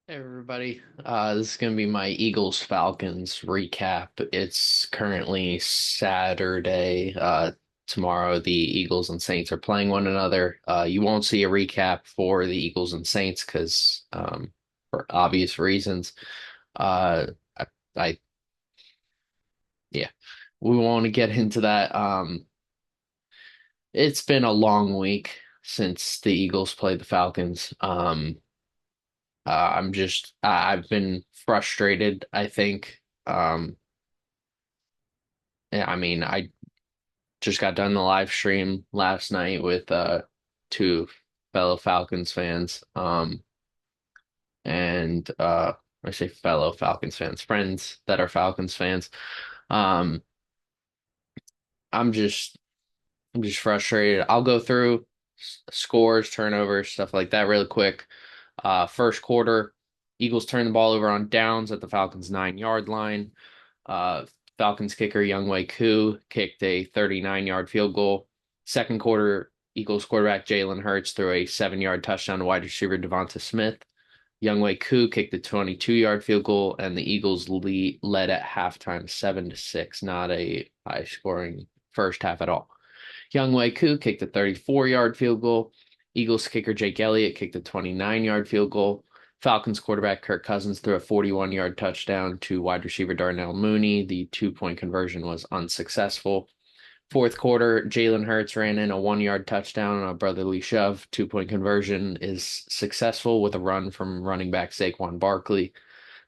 Hey everybody, this is going to be my Eagles Falcons recap. It's currently Saturday. Tomorrow the Eagles and Saints are playing one another. You won't see a recap for the Eagles and Saints because, for obvious reasons. Uh, I, I yeah, we want to get into that. It's been a long week since the Eagles played the Falcons. I've been frustrated, I think. Yeah, I mean, I just got done the live stream last night with two fellow Falcons fans. And I say fellow Falcons fans, friends that are Falcons fans. Um, I'm just I'm just frustrated. I'll go through scores, turnovers, stuff like that really quick. First quarter, Eagles turn the ball over on downs at the Falcons 9-yard line. Uh, Falcons kicker Younghoe Koo kicked a 39-yard field goal. Second quarter, Eagles quarterback Jalen Hurts threw a 7-yard touchdown to wide receiver Devonta Smith. Younghoe Koo kicked a 22-yard field goal, and the Eagles led at halftime 7-6. Not a high-scoring first half at all. Younghoe Koo kicked a 34-yard field goal. Eagles kicker Jake Elliott kicked a 29-yard field goal. Falcons quarterback Kirk Cousins threw a 41-yard touchdown to wide receiver Darnell Mooney. The two-point conversion was unsuccessful. Fourth quarter, Jalen Hurts ran in a 1-yard touchdown on a brotherly shove. Two-point conversion is successful with a run from running back Saquon Barkley.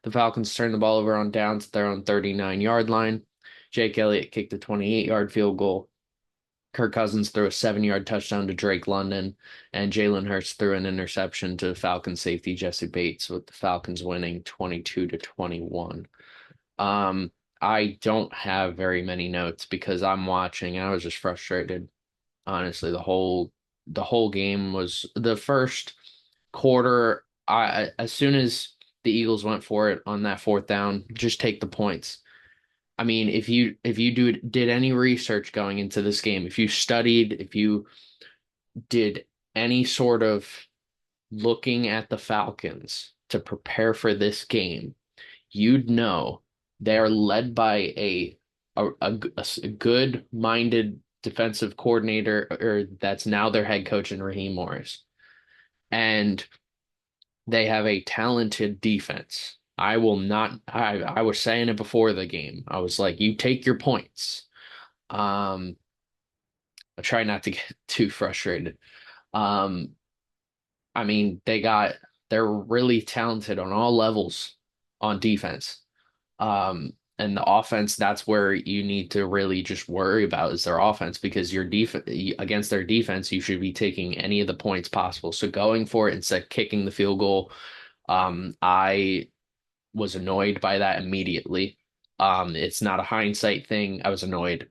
The Falcons turned the ball over on downs at their own 39-yard line. Jake Elliott kicked a 28-yard field goal. Kirk Cousins threw a 7-yard touchdown to Drake London, and Jalen Hurts threw an interception to Falcons safety Jesse Bates, with the Falcons winning 22-21. Um, I don't have very many notes because I'm watching. I was just frustrated. Honestly, the whole game was the first quarter. As soon as the Eagles went for it on that fourth down, just take the points. I mean, if you did any research going into this game, if you studied, if you did any sort of looking at the Falcons to prepare for this game, you'd know they are led by a good-minded defensive coordinator, or that's now their head coach in Raheem Morris, and they have a talented defense. I will not. I was saying it before the game. I was like, you take your points. Um, I try not to get too frustrated. Um, I mean, they're really talented on all levels on defense. And the offense, that's where you need to really just worry about is their offense because your against their defense, you should be taking any of the points possible. So going for it instead of kicking the field goal, I was annoyed by that immediately. It's not a hindsight thing. I was annoyed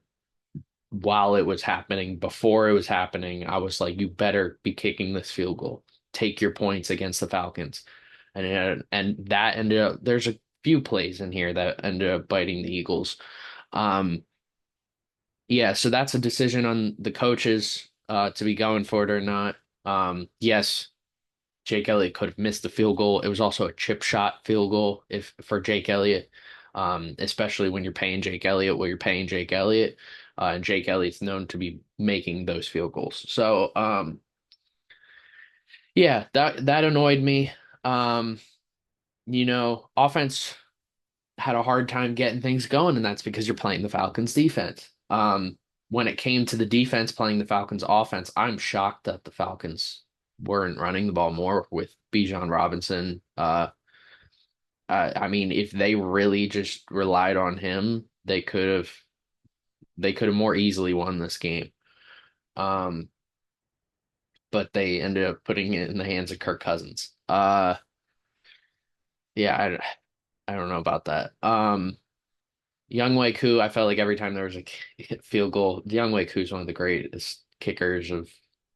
while it was happening. Before it was happening, I was like, you better be kicking this field goal. Take your points against the Falcons. And that ended up there's a few plays in here that ended up biting the Eagles. Um yeah, so that's a decision on the coaches to be going for it or not. Yes, Jake Elliott could have missed the field goal. It was also a chip shot field goal if for Jake Elliott, especially when you're paying Jake Elliott what you're paying Jake Elliott. And Jake Elliott's known to be making those field goals. So, yeah, that annoyed me. Um, Offense had a hard time getting things going, and that's because you're playing the Falcons defense. When it came to the defense playing the Falcons offense, I'm shocked that the Falcons weren't running the ball more with Bijan Robinson. I mean, if they really just relied on him, they could have more easily won this game. Um, but they ended up putting it in the hands of Kirk Cousins. Yeah, I don't know about that. Younghoe Koo, I felt like every time there was a field goal, Younghoe Koo is one of the greatest kickers of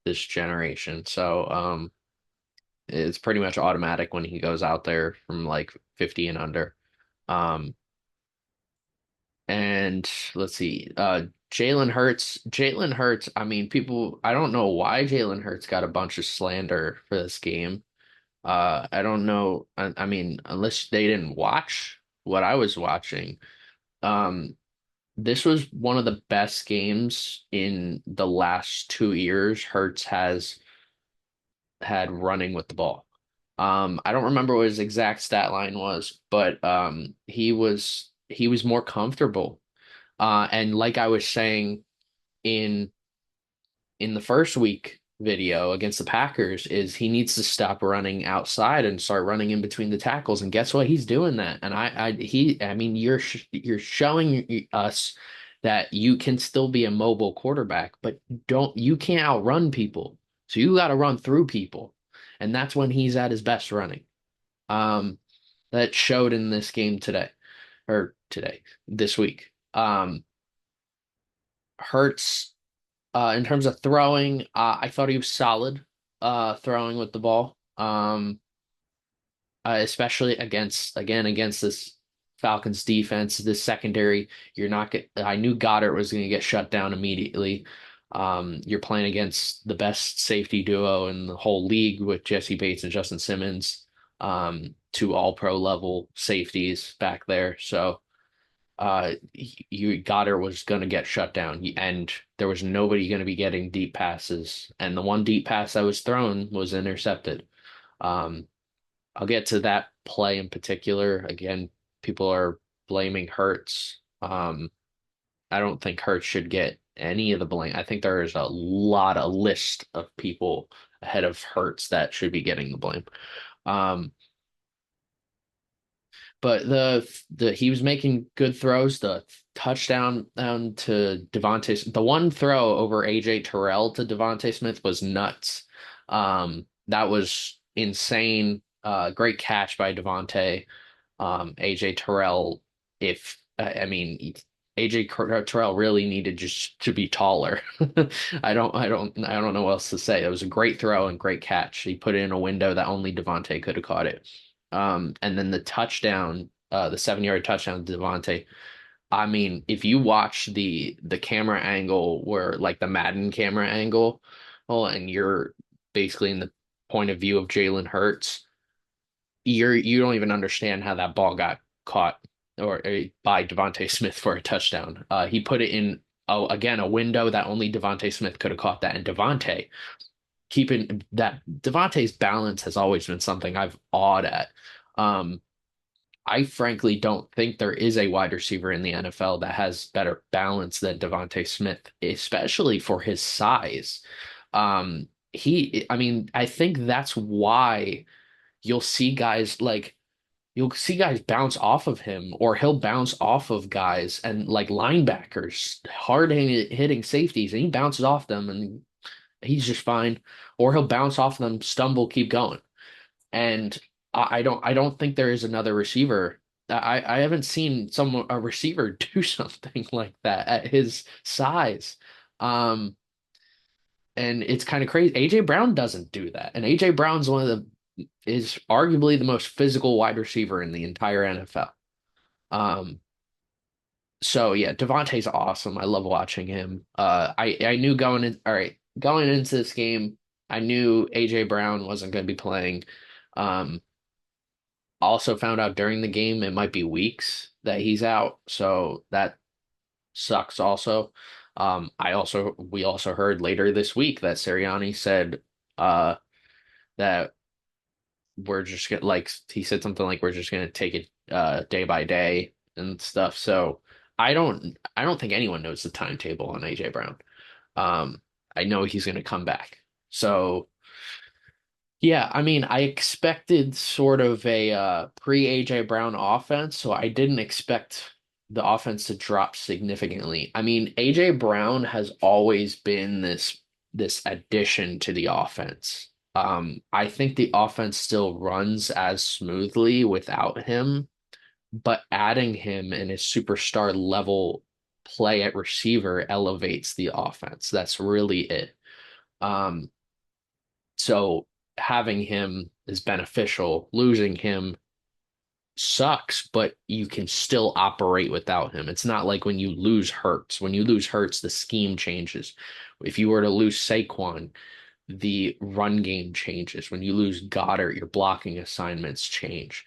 this generation. So, it's pretty much automatic when he goes out there from like 50 and under. Um, and let's see, Jalen Hurts, I mean, I don't know why Jalen Hurts got a bunch of slander for this game. I don't know. I mean, unless they didn't watch what I was watching, um, this was one of the best games in the last 2 years Hertz has had running with the ball. I don't remember what his exact stat line was, but he was more comfortable. And like I was saying in in the first week video against the Packers is he needs to stop running outside and start running in between the tackles. And guess what? He's doing that. And I mean, you're showing us that you can still be a mobile quarterback, but you can't outrun people. So you got to run through people. And that's when he's at his best running. Um, that showed in this game this week. Hurts in terms of throwing, I thought he was solid throwing with the ball. Especially against this Falcons defense, this secondary. You're not get I knew Goddard was going to get shut down immediately. You're playing against the best safety duo in the whole league with Jesse Bates and Justin Simmons, two all pro level safeties back there. So you Goddard was going to get shut down, and there was nobody going to be getting deep passes. And the one deep pass that was thrown was intercepted. Um, I'll get to that play in particular. Again, people are blaming Hurts. I don't think Hurts should get any of the blame. I think there is a list of people ahead of Hurts that should be getting the blame. Um, But the he was making good throws. The touchdown down to Devontae, the one throw over AJ Terrell to Devontae Smith was nuts. That was insane. Great catch by Devontae. AJ Terrell, if I mean AJ Terrell really needed just to be taller. I don't know what else to say. It was a great throw and great catch. He put it in a window that only Devontae could have caught it. And then the touchdown, the 7 yard touchdown to Devontae. I mean, if you watch the camera angle where like the Madden camera angle, oh, and you're basically in the point of view of Jalen Hurts, you don't even understand how that ball got caught or by Devontae Smith for a touchdown. He put it in again a window that only Devontae Smith could have caught that, and Devontae's balance has always been something I've awed at. Um, I frankly don't think there is a wide receiver in the NFL that has better balance than Devontae Smith, especially for his size. I mean, I think that's why you'll see guys like you'll see guys bounce off of him, or he'll bounce off of guys and like linebackers, hard hitting safeties, and he bounces off them and he's just fine. Or he'll bounce off them, stumble, keep going. And I don't think there is another receiver. I haven't seen a receiver do something like that at his size. Um, and it's kind of crazy. AJ Brown doesn't do that. And AJ Brown's is arguably the most physical wide receiver in the entire NFL. Um, so yeah, Devontae's awesome. I love watching him. I knew going into this game, I knew AJ Brown wasn't going to be playing. Um, Also found out during the game it might be weeks that he's out, so that sucks also. We also heard later this week that Sirianni said that we're just gonna like he said something like we're just gonna take it day by day and stuff. So I don't think anyone knows the timetable on AJ Brown. Um, I know he's gonna come back. So yeah, I mean, I expected sort of a pre-AJ Brown offense, so I didn't expect the offense to drop significantly. I mean, AJ Brown has always been this addition to the offense. I think the offense still runs as smoothly without him, but adding him and his superstar level play at receiver elevates the offense. That's really it. Um, so having him is beneficial. Losing him sucks, but you can still operate without him. It's not like when you lose Hurts. When you lose Hurts, the scheme changes. If you were to lose Saquon, the run game changes. When you lose Goddard, your blocking assignments change.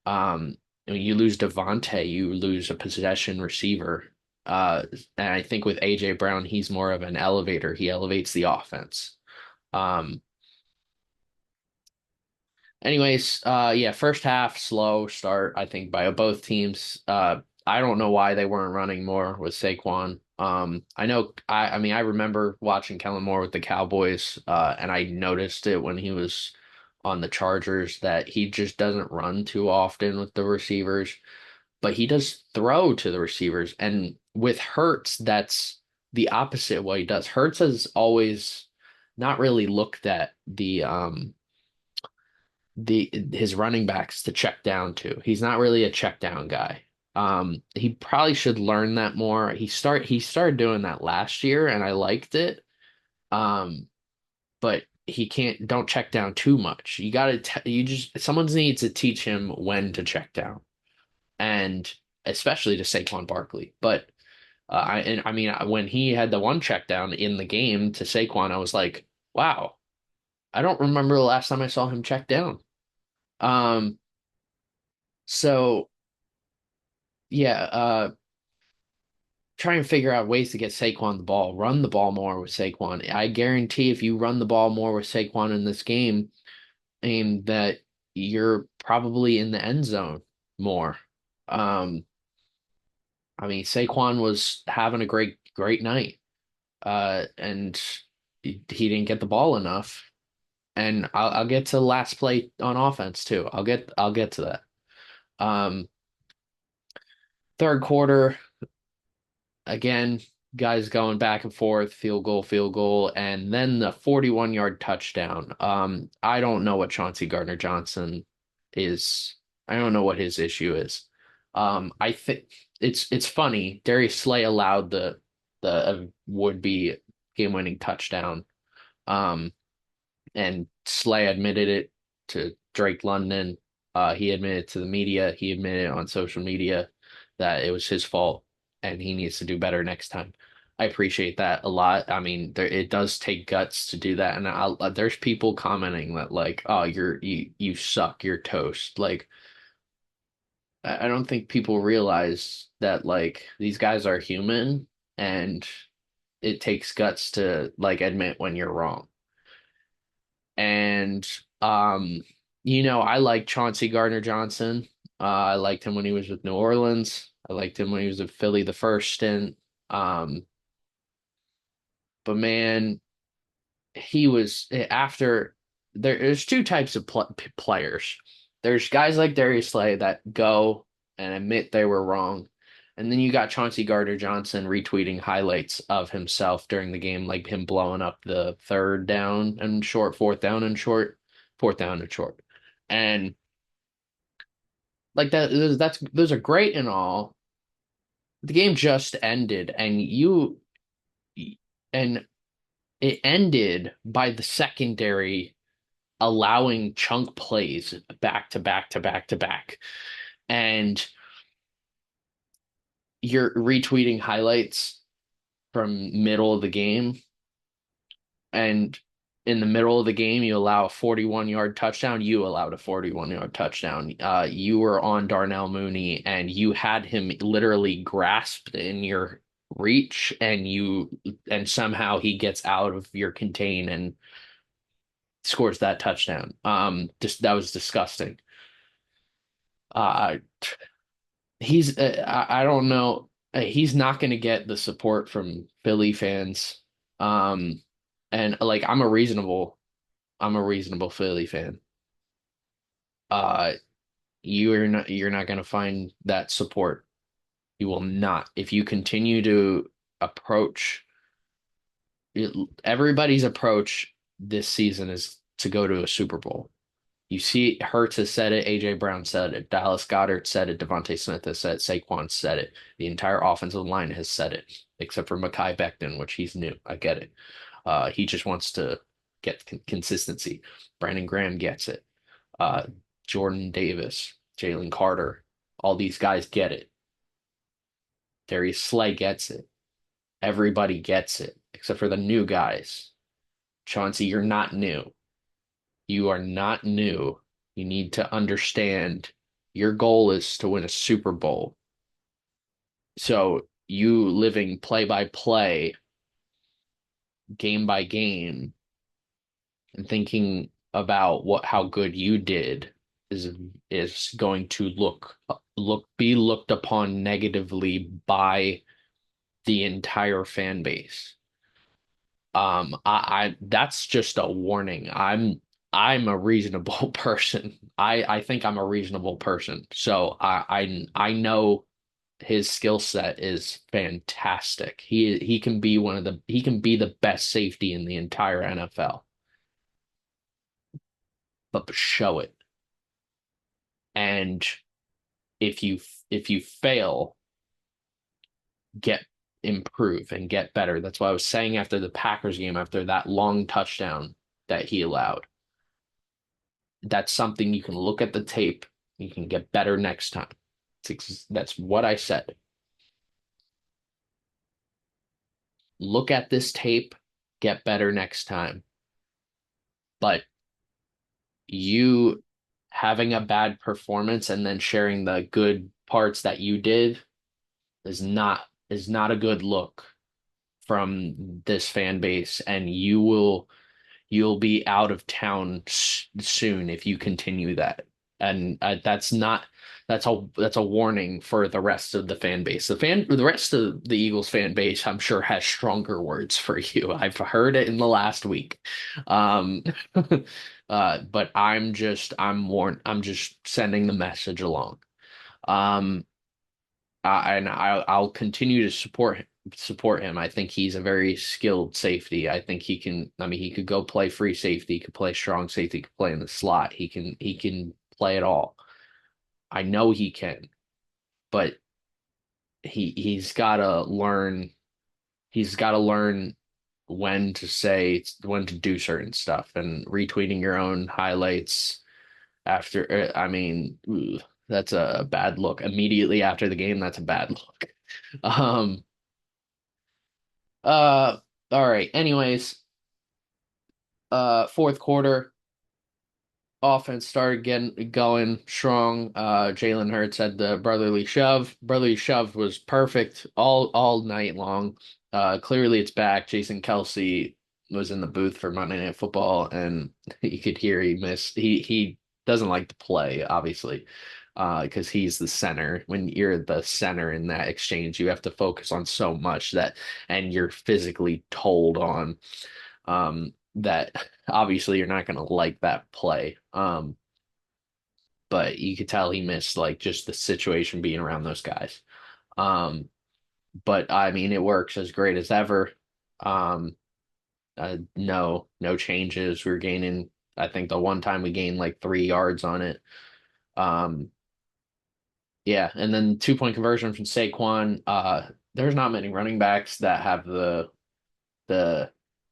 When you lose Devontae, you lose a possession receiver. And I think with AJ Brown, he's more of an elevator. He elevates the offense. Um, Anyways, yeah, first half slow start, I think, by both teams. I don't know why they weren't running more with Saquon. I mean, I remember watching Kellen Moore with the Cowboys, and I noticed it when he was on the Chargers that he just doesn't run too often with the receivers, but he does throw to the receivers. And with Hurts, that's the opposite of what he does. Hurts has always not really looked at the his running backs to check down to. He's not really a check down guy. He probably should learn that more. He started doing that last year and I liked it. Um, but he can't don't check down too much. You just someone needs to teach him when to check down. And especially to Saquon Barkley. But I mean when he had the one check down in the game to Saquon, I was like, wow, I don't remember the last time I saw him check down. Um, so yeah, try and figure out ways to get Saquon the ball. Run the ball more with Saquon. I guarantee if you run the ball more with Saquon in this game, aim that you're probably in the end zone more. Um, I mean, Saquon was having a great night, and he didn't get the ball enough. And I'll get to the last play on offense too. I'll get to that. Um, Third quarter. Again, guys going back and forth, field goal, and then the 41-yard touchdown. I don't know what Chauncey Gardner-Johnson is. I don't know what his issue is. I think it's funny. Darius Slay allowed the would-be game-winning touchdown. Um, and Slay admitted it to Drake London. He admitted to the media. He admitted on social media that it was his fault and he needs to do better next time. I appreciate that a lot. I mean, it does take guts to do that, and there's people commenting that like, "Oh, you suck, you're toast." Like, I don't think people realize that like these guys are human, and it takes guts to like admit when you're wrong. And I like Chauncey Gardner-Johnson. I liked him when he was with New Orleans. I liked him when he was with Philly the first stint. Um, but man, he was after there's two types of players. There's guys like Darius Slay that go and admit they were wrong. And then you got Chauncey Gardner-Johnson retweeting highlights of himself during the game, like him blowing up the third down and short, fourth down and short, fourth down and short. And like those are great and all. The game just ended and it ended by the secondary allowing chunk plays back to back to back to back. And you're retweeting highlights from middle of the game. And in the middle of the game, you allow a 41-yard touchdown. You allowed a 41-yard touchdown. You were on Darnell Mooney and you had him literally grasped in your reach and somehow he gets out of your contain and scores that touchdown. Just that was disgusting. Uh, I don't know. He's not going to get the support from Philly fans. Um, and like I'm a reasonable Philly fan. Uh, you're not going to find that support. You will not. If you continue to approach everybody's approach this season is to go to a Super Bowl. You see, Hurts has said it, AJ Brown said it, Dallas Goedert said it, Devontae Smith has said it, Saquon said it. The entire offensive line has said it, except for Mekhi Becton, which he's new. I get it. He just wants to get consistency. Brandon Graham gets it. Uh, Jordan Davis, Jalen Carter, all these guys get it. Darius Slay gets it. Everybody gets it, except for the new guys. Chauncey, you're not new. You are not new. You need to understand your goal is to win a Super Bowl. So you living play by play, game by game, and thinking about what how good you did is is going to be looked upon negatively by the entire fan base. I that's just a warning. I'm a reasonable person. I think I'm a reasonable person. So I know his skill set is fantastic. He can be he can be the best safety in the entire NFL, but show it. And if you if you fail, get improve and get better. That's what I was saying after the Packers game, after that long touchdown that he allowed. That's something you can look at the tape. You can get better next time. That's what I said. Look at this tape, get better next time. But you having a bad performance and then sharing the good parts that you did is not a good look from this fan base, and you'll be out of town soon if you continue that. And that's a warning for the rest of the fan base. The rest of the Eagles fan base, I'm sure, has stronger words for you. I've heard it in the last week. Um, but I'm just sending the message along. Um, and I'll continue to support him. I think he's a very skilled safety. I think he can. I mean, he could go play free safety, he could play strong safety, he could play in the slot. He can play it all. I know he can, but he's got to learn. He's got to learn when to do certain stuff, and retweeting your own highlights after. I mean, that's a bad look. Immediately after the game, that's a bad look. Um, Uh, all right. Anyways, fourth quarter, offense started getting going strong. Jalen Hurts had the brotherly shove. Brotherly shove was perfect all night long. Clearly it's back. Jason Kelsey was in the booth for Monday Night Football, and you could hear he missed. He doesn't like to play, obviously, because he's the center. When you're the center in that exchange, you have to focus on so much that, and you're physically told on that obviously you're not going to like that play. But you could tell he missed like just the situation being around those guys. Um, but I mean, it works as great as ever. Um, no changes. We're gaining, I think the one time we gained like 3 yards on it. Um, yeah, and then 2 point conversion from Saquon. There's not many running backs that have the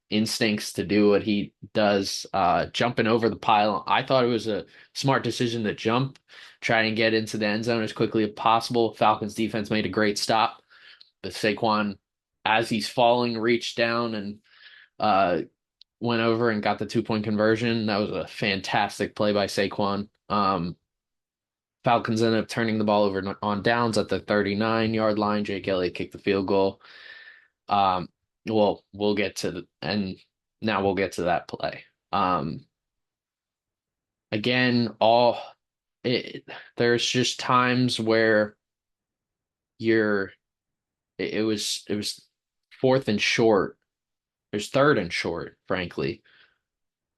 instincts to do what he does, jumping over the pile. I thought it was a smart decision to jump, try and get into the end zone as quickly as possible. Falcons defense made a great stop, but Saquon, as he's falling, reached down and uh, went over and got the 2 point conversion. That was a fantastic play by Saquon. Falcons ended up turning the ball over on downs at the 39-yard line. Jake Elliott kicked the field goal. Um, well, we'll get to and now we'll get to that play. Again, all it there's just times where you're it was fourth and short. There's third and short, frankly,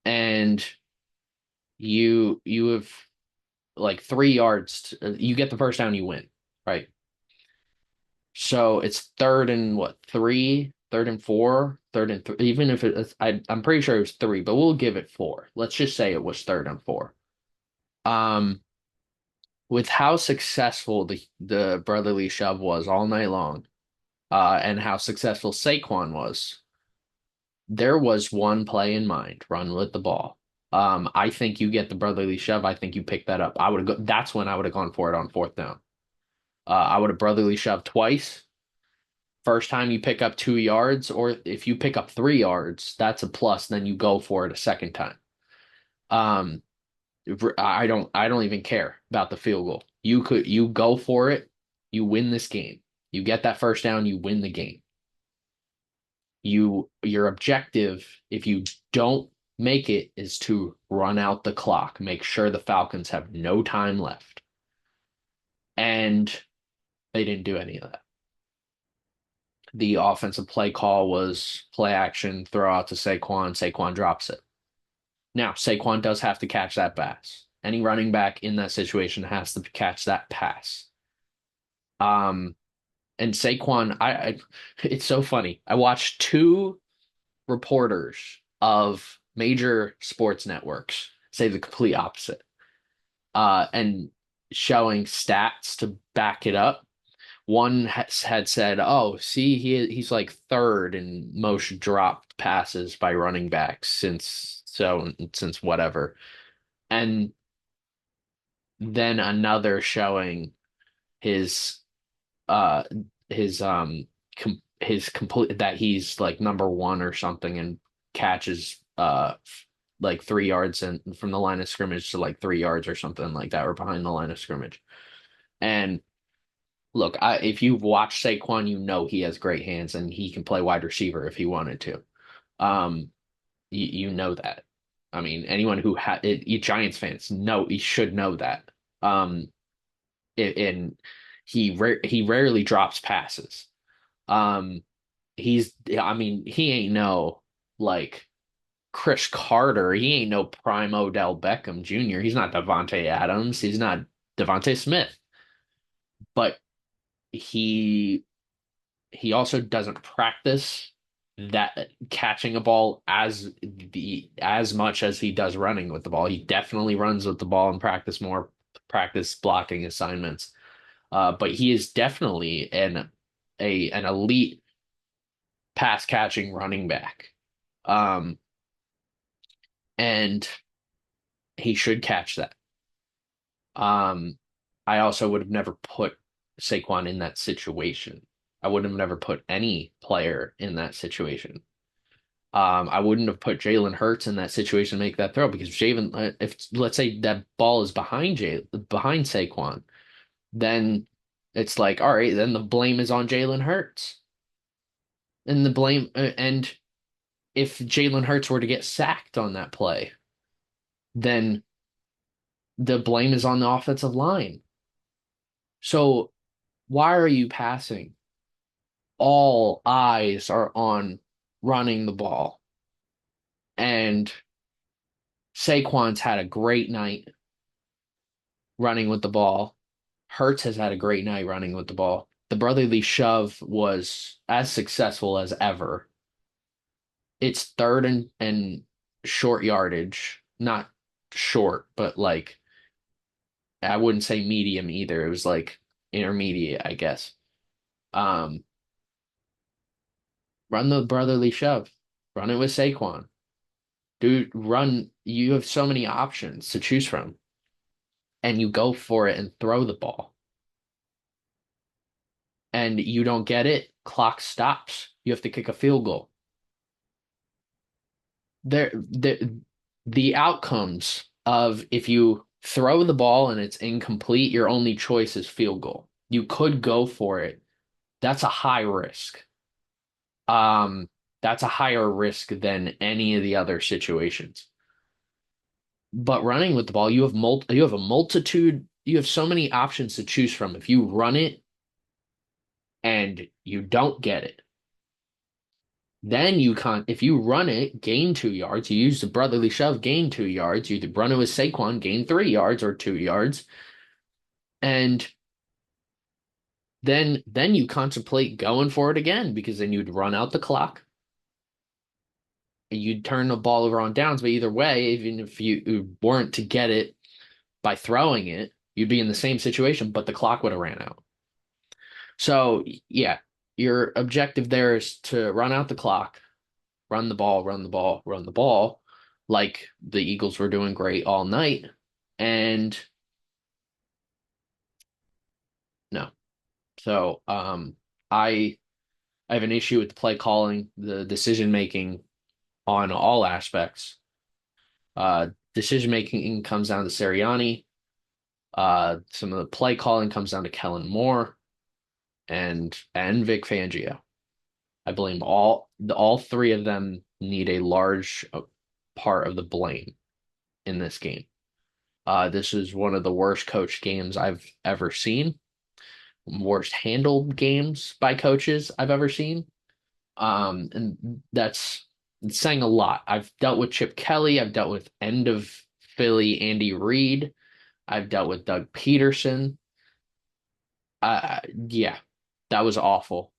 and you have like 3 yards. You get the first down, you win, right? So it's third and what, three, third and four, third and three. Even if I'm pretty sure it was three, but we'll give it four. Let's just say it was third and four. Um, with how successful the brotherly shove was all night long, and how successful Saquon was, there was one play in mind: run with the ball. I think you get the brotherly shove. I think you pick that up. I would have go. That's when I would have gone for it on fourth down. I would have brotherly shoved twice. First time you pick up 2 yards, or if you pick up 3 yards, that's a plus. Then you go for it a second time. Um, I don't even care about the field goal. You go for it, you win this game. You get that first down, you win the game. Your objective, if you don't make it, is to run out the clock, make sure the Falcons have no time left. And they didn't do any of that. The offensive play call was play action, throw out to Saquon. Saquon drops it. Now, Saquon does have to catch that pass. Any running back in that situation has to catch that pass. Um, and Saquon, it's so funny. I watched two reporters of major sports networks say the complete opposite, and showing stats to back it up. One had said, "Oh, see, he's like third in most dropped passes by running backs since whatever," and then another showing his uh his complete that he's like number one or something and catches like 3 yards and from the line of scrimmage to like 3 yards or something like that or behind the line of scrimmage. And look, if you've watched Saquon, you know he has great hands and he can play wide receiver if he wanted to. Um, you know that. I mean, anyone who had Giants fans know he should know that. Um, and he rarely drops passes. Um, I mean, he ain't no like Chris Carter. He ain't no prime Odell Beckham Jr. He's not Devontae Adams. He's not Devontae Smith. But he he also doesn't practice that catching a ball as much as he does running with the ball. He definitely runs with the ball and practice blocking assignments. But he is definitely an elite pass catching running back. Um, and he should catch that. Um, I also would have never put Saquon in that situation. I would have never put any player in that situation. I wouldn't have put Jalen Hurts in that situation to make that throw because if let's say that ball is behind Saquon, then it's like, all right, then the blame is on Jalen Hurts. And if Jalen Hurts were to get sacked on that play, then the blame is on the offensive line. So why are you passing? All eyes are on running the ball. And Saquon's had a great night running with the ball. Hurts has had a great night running with the ball. The brotherly shove was as successful as ever. It's third and short yardage, not short, but like I wouldn't say medium either. It was like intermediate, I guess. Um, Run the brotherly shove. Run it with Saquon. Dude, run. You have so many options to choose from, and you go for it and throw the ball. And you don't get it, clock stops. You have to kick a field goal. The outcomes of if you throw the ball and it's incomplete, your only choice is field goal. You could go for it. That's a high risk. Um, that's a higher risk than any of the other situations. But running with the ball, you have a multitude, you have so many options to choose from. If you run it and you don't get it, then you can't. If you run it, gain 2 yards. You use the brotherly shove, gain 2 yards. You run it with Saquon, gain 3 yards or 2 yards, and then you contemplate going for it again because then you'd run out the clock. You'd turn the ball over on downs, but either way, even if you weren't to get it by throwing it, you'd be in the same situation, but the clock would have ran out. So yeah, your objective there is to run out the clock, run the ball, run the ball, run the ball, like the Eagles were doing great all night. And no. So I I have an issue with the play calling, the decision making on all aspects. Decision making comes down to Sirianni. Some of the play calling comes down to Kellen Moore and Vic Fangio. I blame all three of them need a large part of the blame in this game. This is one of the worst coached games I've ever seen, worst handled games by coaches I've ever seen. And that's saying a lot. I've dealt with Chip Kelly, I've dealt with end of Philly Andy Reid, I've dealt with Doug Peterson. Yeah, that was awful.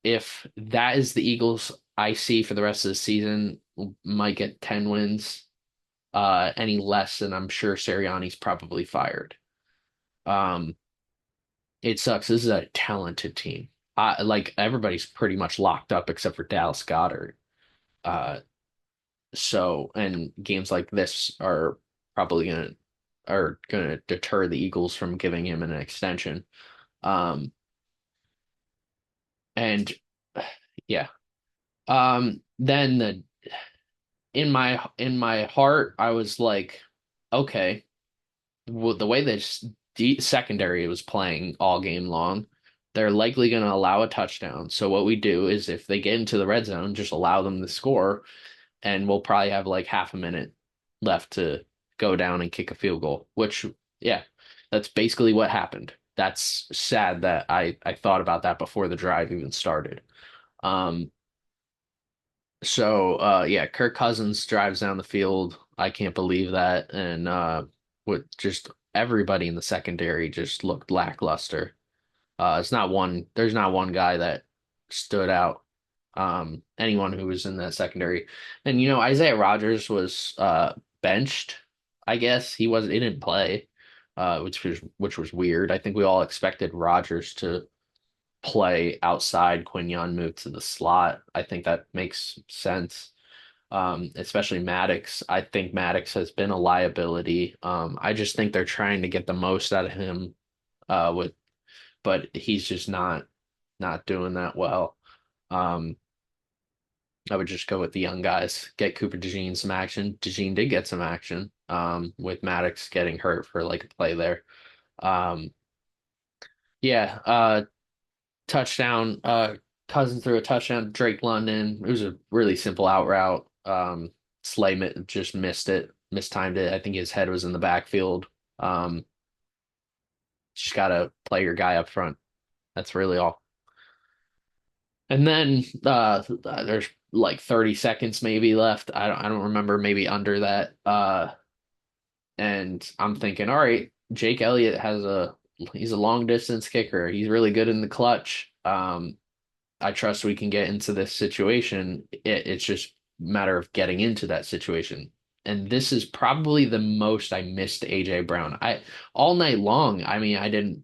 If that is the Eagles I see for the rest of the season, might get 10 wins. Any less, and I'm sure Sirianni's probably fired. Um, it sucks. This is a talented team. Like everybody's pretty much locked up except for Dallas Goedert. Uh, and games like this probably gonna deter the Eagles from giving him an extension. Um, and yeah. Then in my heart, I was like, okay, well, the way this secondary was playing all game long, they're likely going to allow a touchdown. So what we do is if they get into the red zone, just allow them to score, and we'll probably have like half a minute left to go down and kick a field goal, which, yeah, that's basically what happened. That's sad that I thought about that before the drive even started. Um, yeah, Kirk Cousins drives down the field. I can't believe that. And with just everybody in the secondary just looked lackluster. There's not one guy that stood out. Anyone who was in that secondary. And Isaiah Rodgers was benched, I guess. He didn't play, which was weird. I think we all expected Rodgers to play outside. Quinyon moved to the slot. I think that makes sense. Especially Maddox. I think Maddox has been a liability. I just think they're trying to get the most out of him, but he's just not doing that well. Um, I would just go with the young guys, get Cooper DeJean some action. DeJean did get some action, with Maddox getting hurt for like a play there. Um, yeah, touchdown. Cousins threw a touchdown to Drake London. It was a really simple out route. Just missed it, mistimed it. I think his head was in the backfield. Um, just gotta play your guy up front. That's really all. And then there's like 30 seconds maybe left. I don't remember, maybe under that. And I'm thinking, all right, Jake Elliott he's a long distance kicker. He's really good in the clutch. I trust we can get into this situation. It's just a matter of getting into that situation. And this is probably the most I missed AJ Brown. I all night long, I mean, I didn't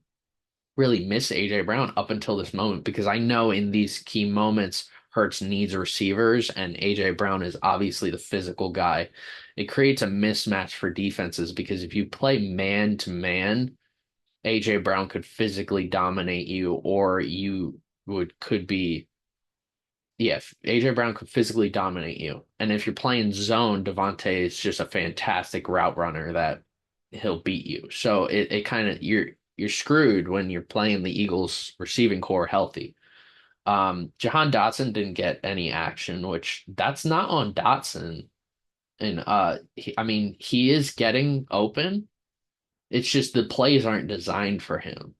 really miss AJ Brown up until this moment because I know in these key moments Hurts needs receivers and AJ Brown is obviously the physical guy. It creates a mismatch for defenses because if you play man to man, AJ Brown could physically dominate you or you would could be yeah, AJ Brown could physically dominate you. And if you're playing zone, Devontae is just a fantastic route runner that he'll beat you. So it kind of you're screwed when you're playing the Eagles receiving core healthy. Jahan Dotson didn't get any action, which that's not on Dotson. And I mean, he is getting open. It's just the plays aren't designed for him.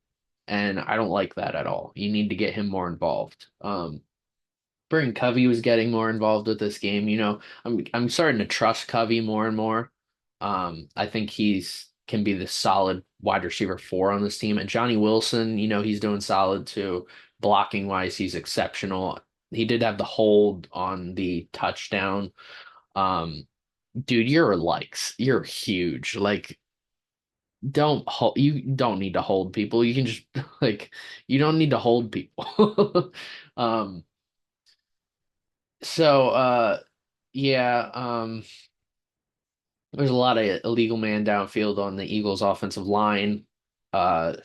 And I don't like that at all. You need to get him more involved. Bring Covey was getting more involved with this game. I'm starting to trust Covey more and more. I think he's can be the solid wide receiver four on this team. And Johnny Wilson, he's doing solid too. Blocking wise, he's exceptional. He did have the hold on the touchdown. Um, dude, you're huge. Like, you don't need to hold people. You can just like you don't need to hold people. Um, so yeah, there's a lot of illegal man downfield on the Eagles offensive line. Uh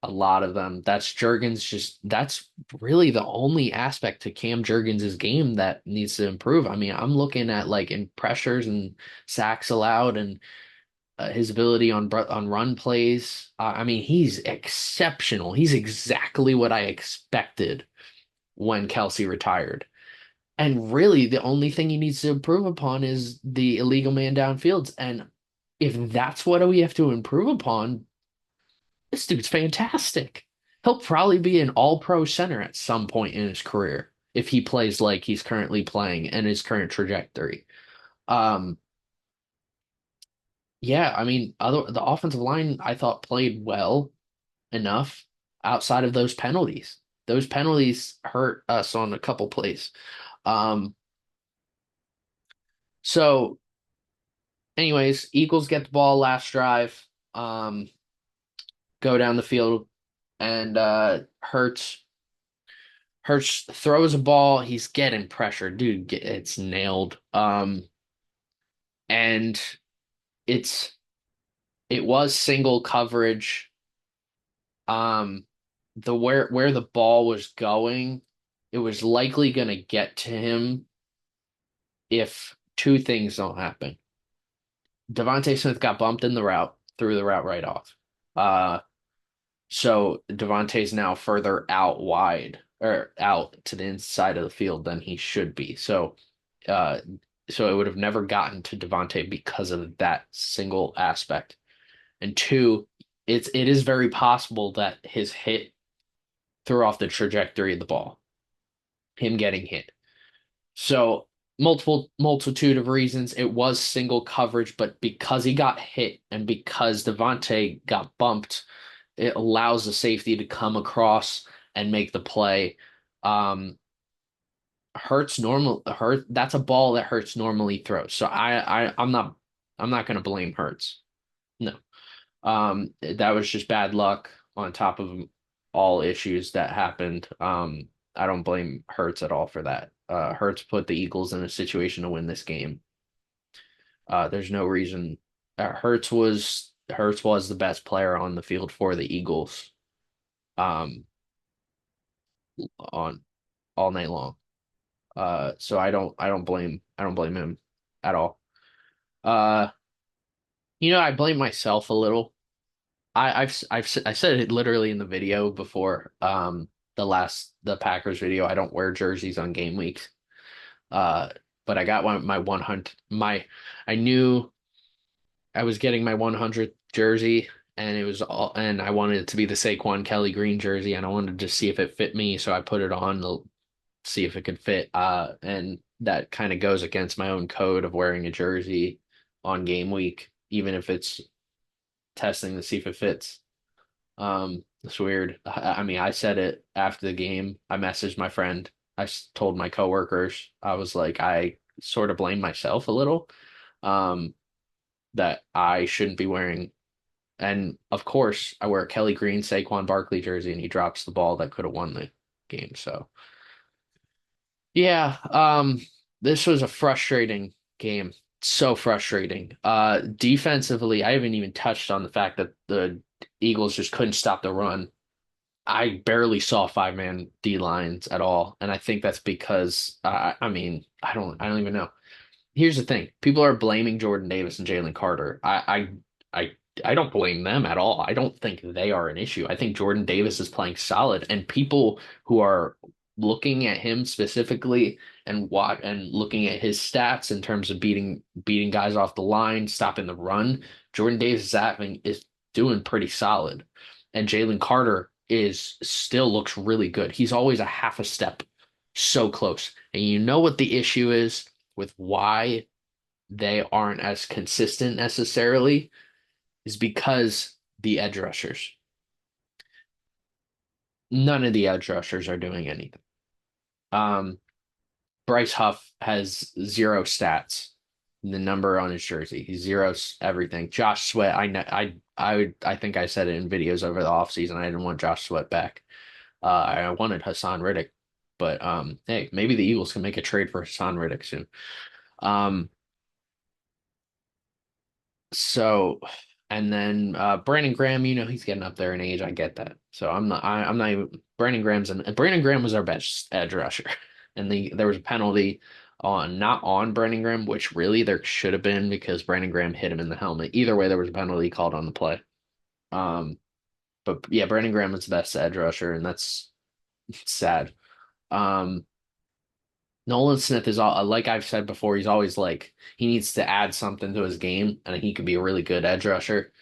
a lot of them. That's Jurgens just that's really the only aspect to Cam Jurgens' game that needs to improve. I mean, I'm looking at like in pressures and sacks allowed and his ability on run plays. I mean, he's exceptional. He's exactly what I expected when Kelsey retired. And really, the only thing he needs to improve upon is the illegal man downfields. And if that's what we have to improve upon, this dude's fantastic. He'll probably be an all-pro center at some point in his career if he plays like he's currently playing and his current trajectory. Um, yeah, I mean, the offensive line I thought played well enough outside of those penalties. Those penalties hurt us on a couple plays. Um, so anyways, Eagles get the ball last drive, go down the field, and Hurts throws a ball. He's getting pressure, dude. It's nailed. And it's it was single coverage. Um, the where the ball was going, it was likely gonna get to him if two things don't happen. Devontae Smith got bumped in the route, threw the route right off. Uh, so Devontae's now further out wide or out to the inside of the field than he should be. Uh, so it would have never gotten to Devontae because of that single aspect. And two, it is very possible that his hit threw off the trajectory of the ball, him getting hit. So multitude of reasons. It was single coverage, but because he got hit and because Devontae got bumped, it allows the safety to come across and make the play. Um, Hurt that's a ball that Hurts normally throws. So I'm not gonna blame Hurts. No. That was just bad luck on top of all issues that happened. I don't blame Hurts at all for that. Hurts put the Eagles in a situation to win this game. There's no reason. Hurts was the best player on the field for the Eagles. Um, on all night long. So I don't blame him at all. Uh, I blame myself a little. I said it literally in the video before. The Packers video. I don't wear jerseys on game weeks. Uh, but I got my 100 my I knew I was getting my 100th jersey, and I wanted it to be the Saquon Kelly green jersey, and I wanted to see if it fit me, so I put it on to see if it could fit. And that kind of goes against my own code of wearing a jersey on game week, even if it's testing to see if it fits. It's weird. I mean, I said it after the game. I messaged my friend. Told my coworkers. I was like, I sort of blame myself a little, um, that I shouldn't be wearing. And of course, I wear a Kelly Green Saquon Barkley jersey, and he drops the ball that could have won the game. So yeah, this was a frustrating game. So frustrating. Defensively, I haven't even touched on the fact that the Eagles just couldn't stop the run. I barely saw five-man D lines at all, and I think that's because I mean, I don't even know. Here's the thing. People are blaming Jordan Davis and Jalen Carter. I don't blame them at all. I don't think they are an issue. I think Jordan Davis is playing solid, and people who are looking at him specifically and looking at his stats in terms of beating guys off the line, stopping the run, Jordan Davis is doing pretty solid. And Jalen Carter is still looks really good. He's always a half a step so close. And you know what the issue is with why they aren't as consistent necessarily is because the edge rushers. None of the edge rushers are doing anything. Um, Bryce Huff has zero stats, the number on his jersey. He zeros everything. Josh Sweat, I know, I think I said it in videos over the offseason. I didn't want Josh Sweat back. I wanted Hassan Riddick, but hey, maybe the Eagles can make a trade for Hassan Riddick soon. Um, so. And then Brandon Graham, he's getting up there in age. I get that. So I'm not even Brandon Graham's and Brandon Graham was our best edge rusher. And there was a penalty on not on Brandon Graham, which really there should have been because Brandon Graham hit him in the helmet. Either way, there was a penalty called on the play. Um, but yeah, Brandon Graham was the best edge rusher, and that's sad. Um, Nolan Smith is all like I've said before, he's always like he needs to add something to his game, and he could be a really good edge rusher.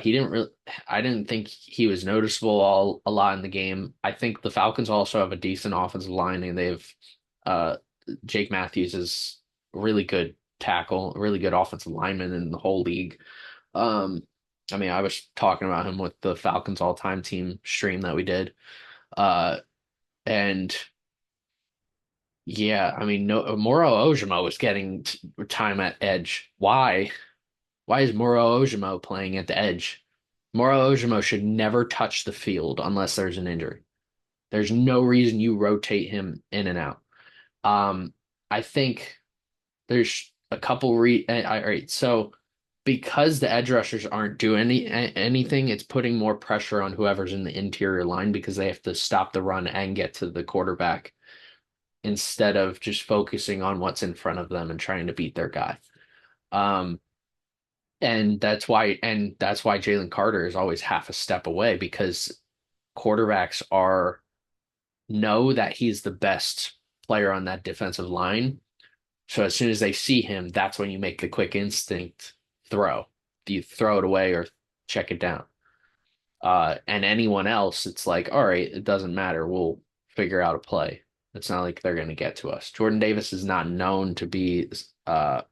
He didn't really, I didn't think he was noticeable a lot in the game. I think the Falcons also have a decent offensive line, and they've uh Jake Matthews is a really good tackle, a really good offensive lineman in the whole league. Um, I mean, I was talking about him with the Falcons all-time team stream that we did. And yeah, I mean, no, Moro Ojimo is getting time at edge. Why? Why is Moro Ojimo playing at the edge? Moro Ojimo should never touch the field unless there's an injury. There's no reason you rotate him in and out. Um, I think there's a couple all right, so because the edge rushers aren't doing anything, it's putting more pressure on whoever's in the interior line because they have to stop the run and get to the quarterback instead of just focusing on what's in front of them and trying to beat their guy. Um, and that's why Jalen Carter is always half a step away because quarterbacks are know that he's the best player on that defensive line. So as soon as they see him, that's when you make the quick instinct throw. Do you throw it away or check it down? And anyone else, it's like, all right, it doesn't matter. We'll figure out a play. It's not like they're going to get to us. Jordan Davis is not known to be a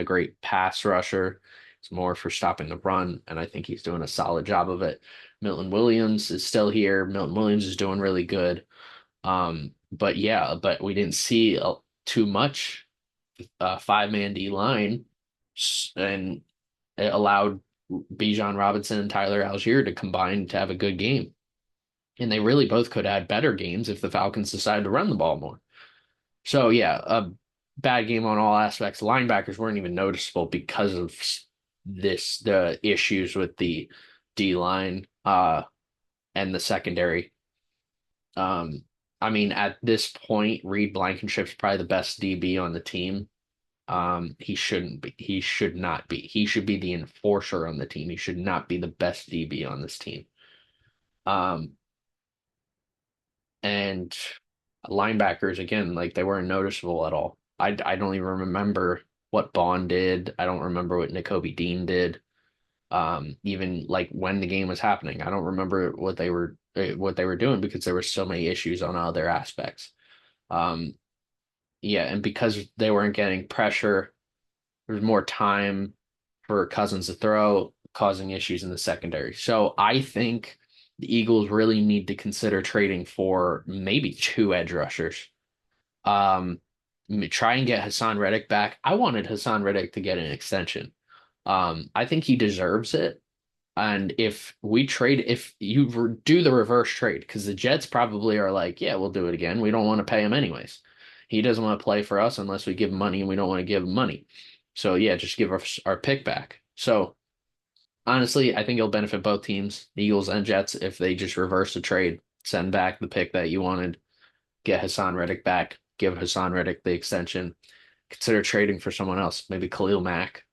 great pass rusher. It's more for stopping the run, and I think he's doing a solid job of it. Milton Williams is still here. Milton Williams is doing really good. But yeah, but we didn't see too much five-man D line, and it allowed Bijan Robinson and Tyler Algier to combine to have a good game. And they really both could have had better games if the Falcons decided to run the ball more. So yeah, a bad game on all aspects. Linebackers weren't even noticeable because of the issues with the D line and the secondary. Um, I mean, at this point, Reed Blankenship's probably the best DB on the team. He shouldn't be. He should not be. He should be the enforcer on the team. He should not be the best DB on this team. Um, and linebackers again, like they weren't noticeable at all. I don't even remember what Bond did. I don't remember what Nakobe Dean did. Even like when the game was happening, I don't remember what they were doing because there were so many issues on other aspects. Um, yeah, and because they weren't getting pressure, there was more time for Cousins to throw, causing issues in the secondary. So I think the Eagles really need to consider trading for maybe two edge rushers. Um, Try and get Hassan Reddick back. I wanted Hassan Reddick to get an extension. I think he deserves it. And if you do the reverse trade, because the Jets probably are like, yeah, we'll do it again. We don't want to pay him anyways. He doesn't want to play for us unless we give him money, and we don't want to give him money. So yeah, just give us our pick back. So honestly, I think it'll benefit both teams, the Eagles and Jets, if they just reverse the trade, send back the pick that you wanted, get Hassan Reddick back, give Hassan Reddick the extension, consider trading for someone else, maybe Khalil Mack.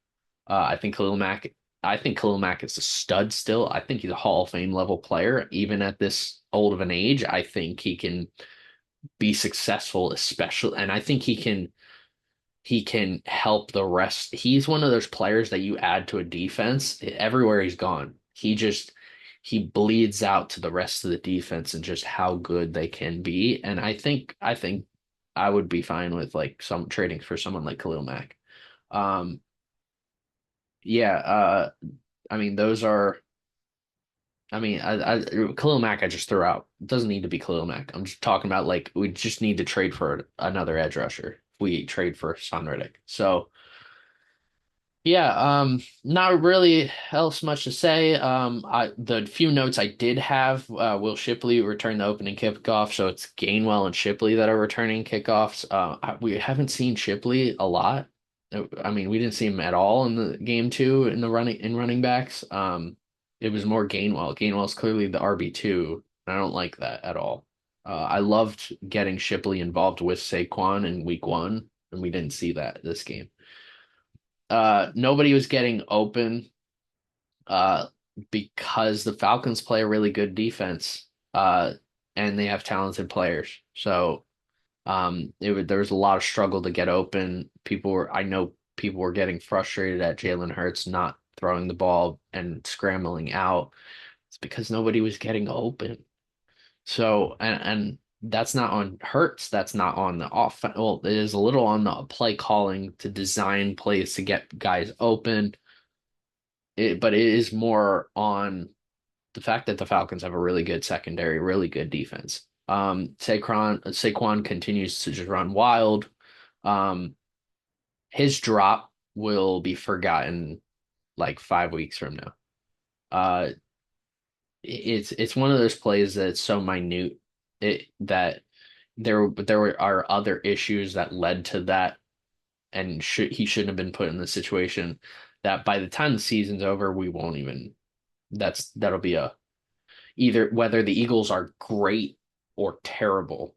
I think Khalil Mack. I think Khalil Mack is a stud still. I think he's a Hall of Fame level player, even at this old of an age. I think he can be successful, especially, and I think he can help the rest. He's one of those players that you add to a defense everywhere he's gone. He bleeds out to the rest of the defense and just how good they can be. And I think I would be fine with like some trading for someone like Khalil Mack. Um, yeah, I mean those are. I mean, Khalil Mack I just threw out. It doesn't need to be Khalil Mack. I'm just talking about like we just need to trade for another edge rusher. If we trade for Son Reddick. So yeah, not really else much to say. The few notes I did have, Will Shipley return the opening kickoff, so it's Gainwell and Shipley that are returning kickoffs. We haven't seen Shipley a lot. I mean, we didn't see him at all in the game two in the running backs. It was more Gainwell. Gainwell's clearly the RB2. I don't like that at all. I loved getting Shipley involved with Saquon in week one, and we didn't see that this game. Nobody was getting open uh, because the Falcons play a really good defense, and they have talented players. So there was a lot of struggle to get open. I know people were getting frustrated at Jalen Hurts not throwing the ball and scrambling out. It's because nobody was getting open. So, and that's not on Hurts. That's not on the offense. Well, it is a little on the play calling to design plays to get guys open. But it is more on the fact that the Falcons have a really good secondary, really good defense. Saquon continues to just run wild. Um, his drop will be forgotten like 5 weeks from now. Uh, it's one of those plays that's so minute that are other issues that led to that, and he shouldn't have been put in the situation that by the time the season's over, we won't even. That'll be a either whether the Eagles are great or terrible,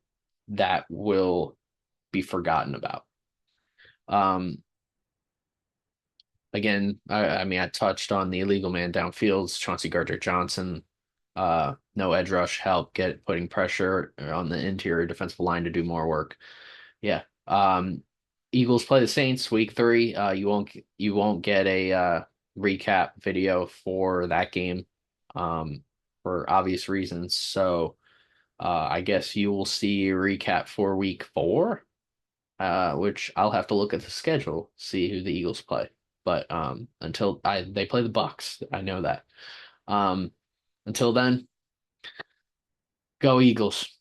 that will be forgotten about. Um, Again, I mean, I touched on the illegal man downfields, Chauncey Gardner-Johnson. No edge rush help putting pressure on the interior defensive line to do more work. Yeah. Eagles play the Saints week 3. You won't get a recap video for that game, for obvious reasons. So I guess you will see a recap for week 4, which I'll have to look at the schedule, see who the Eagles play. But they play the Bucks, I know that. Um, until then, go Eagles.